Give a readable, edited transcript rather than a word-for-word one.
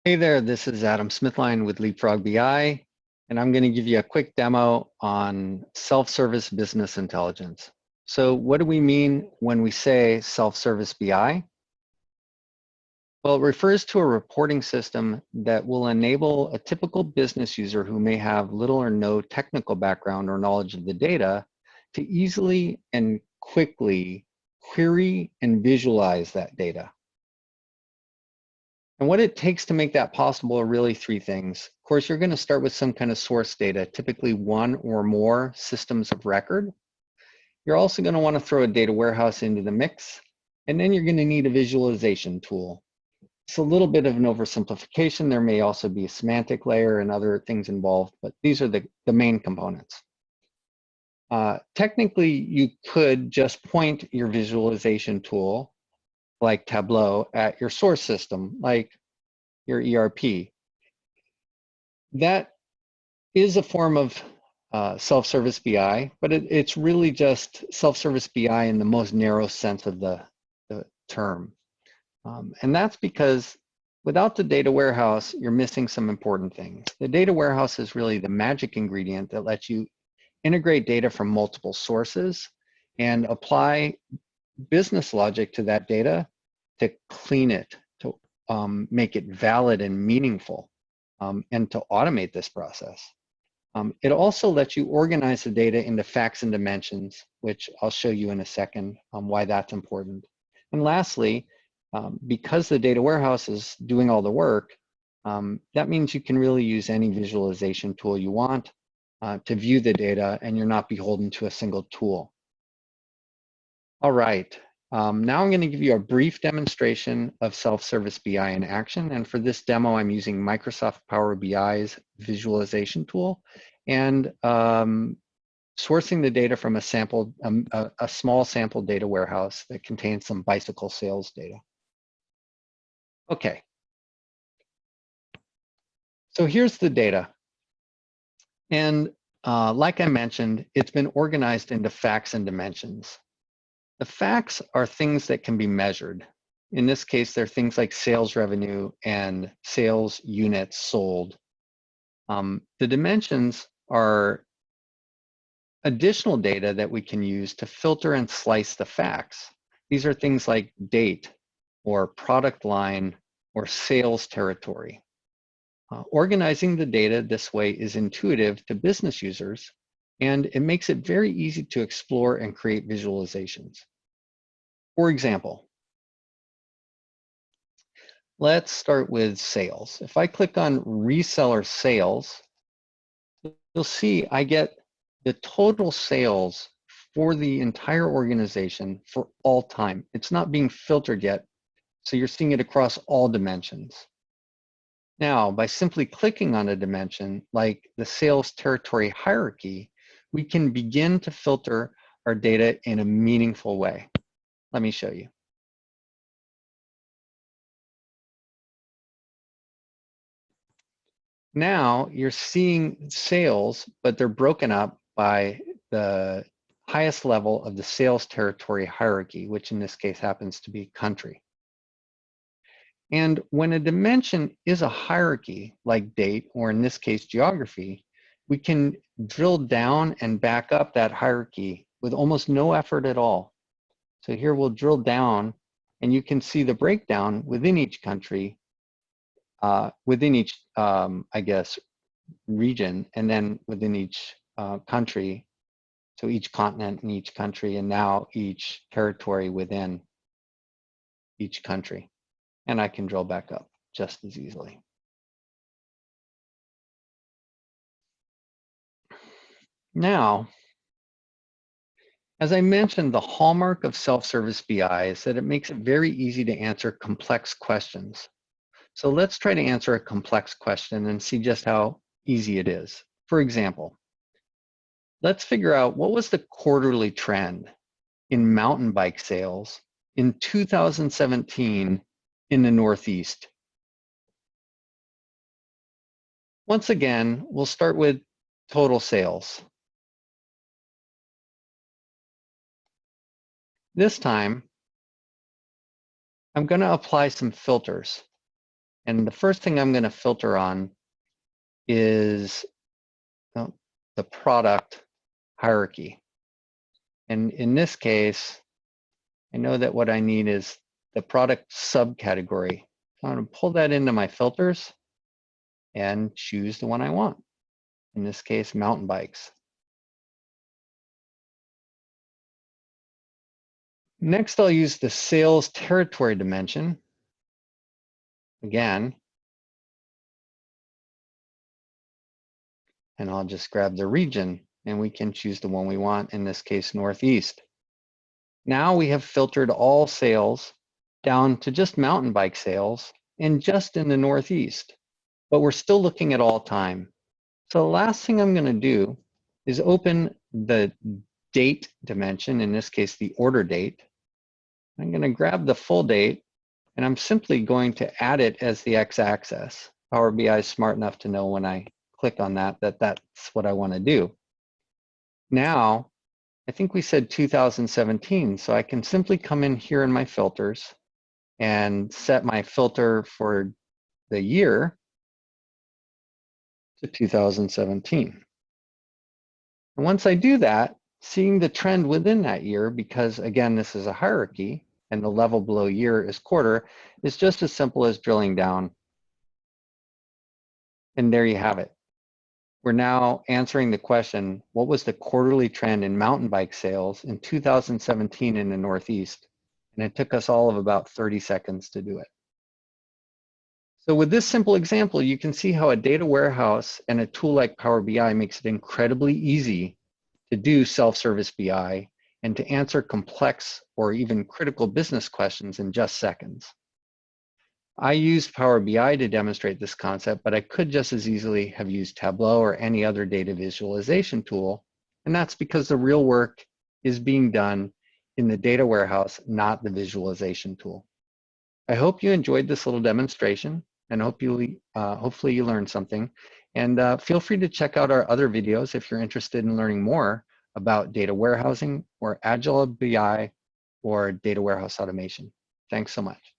Hey there, this is Adam Smithline with Leapfrog BI, and I'm going to give you a quick demo on self-service business intelligence. So what do we mean when we say self-service BI? Well, it refers to a reporting system that will enable a typical business user who may have little or no technical background or knowledge of the data to easily and quickly query and visualize that data. And what it takes to make that possible are really three things. Of course, you're going to start with some kind of source data, typically one or more systems of record. You're also going to want to throw a data warehouse into the mix, and then you're going to need a visualization tool. It's a little bit of an oversimplification. There may also be a semantic layer and other things involved, but these are the main components. Technically, you could just point your visualization tool like Tableau at your source system, like your ERP. That is a form of self-service BI, but it's really just self-service BI in the most narrow sense of the term. And that's because without the data warehouse, you're missing some important things. The data warehouse is really the magic ingredient that lets you integrate data from multiple sources and apply business logic to that data to clean it, to make it valid and meaningful, and to automate this process. It also lets you organize the data into facts and dimensions, which I'll show you in a second why that's important. And lastly, because the data warehouse is doing all the work, that means you can really use any visualization tool you want to view the data, and you're not beholden to a single tool. All right, now I'm going to give you a brief demonstration of self-service BI in action. And for this demo, I'm using Microsoft Power BI's visualization tool and sourcing the data from a small sample data warehouse that contains some bicycle sales data. Okay, so here's the data. And like I mentioned, it's been organized into facts and dimensions. The facts are things that can be measured. In this case, they're things like sales revenue and sales units sold. The dimensions are additional data that we can use to filter and slice the facts. These are things like date or product line or sales territory. Organizing the data this way is intuitive to business users, and it makes it very easy to explore and create visualizations. For example, let's start with sales. If I click on reseller sales, you'll see I get the total sales for the entire organization for all time. It's not being filtered yet, so you're seeing it across all dimensions. Now, by simply clicking on a dimension like the sales territory hierarchy, we can begin to filter our data in a meaningful way. Let me show you. Now you're seeing sales, but they're broken up by the highest level of the sales territory hierarchy, which in this case happens to be country. And when a dimension is a hierarchy, like date, or in this case, geography, we can drill down and back up that hierarchy with almost no effort at all. So here we'll drill down, and you can see the breakdown within each country, within each, I guess, region, and then within each country. So each continent in each country, and now each territory within each country. And I can drill back up just as easily. Now, as I mentioned, the hallmark of self-service BI is that it makes it very easy to answer complex questions. So let's try to answer a complex question and see just how easy it is. For example, let's figure out what was the quarterly trend in mountain bike sales in 2017 in the Northeast. Once again, we'll start with total sales. This time, I'm going to apply some filters. And the first thing I'm going to filter on is the product hierarchy. And in this case, I know that what I need is the product subcategory. So I'm going to pull that into my filters and choose the one I want. In this case, mountain bikes. Next, I'll use the sales territory dimension. Again, and I'll just grab the region and we can choose the one we want, in this case, Northeast. Now we have filtered all sales down to just mountain bike sales and just in the Northeast, but we're still looking at all time. So the last thing I'm going to do is open the date dimension, in this case, the order date. I'm going to grab the full date and I'm simply going to add it as the x-axis. Power BI is smart enough to know when I click on that, that's what I want to do. Now, I think we said 2017, so I can simply come in here in my filters and set my filter for the year to 2017. And once I do that, seeing the trend within that year, because again, this is a hierarchy and the level below year is quarter, is just as simple as drilling down. And there you have it. We're now answering the question, what was the quarterly trend in mountain bike sales in 2017 in the Northeast? And it took us all of about 30 seconds to do it. So with this simple example, you can see how a data warehouse and a tool like Power BI makes it incredibly easy to do self-service BI and to answer complex or even critical business questions in just seconds. I used Power BI to demonstrate this concept, but I could just as easily have used Tableau or any other data visualization tool. And that's because the real work is being done in the data warehouse, not the visualization tool. I hope you enjoyed this little demonstration and hopefully you learned something. And feel free to check out our other videos if you're interested in learning more about data warehousing or Agile BI or data warehouse automation. Thanks so much.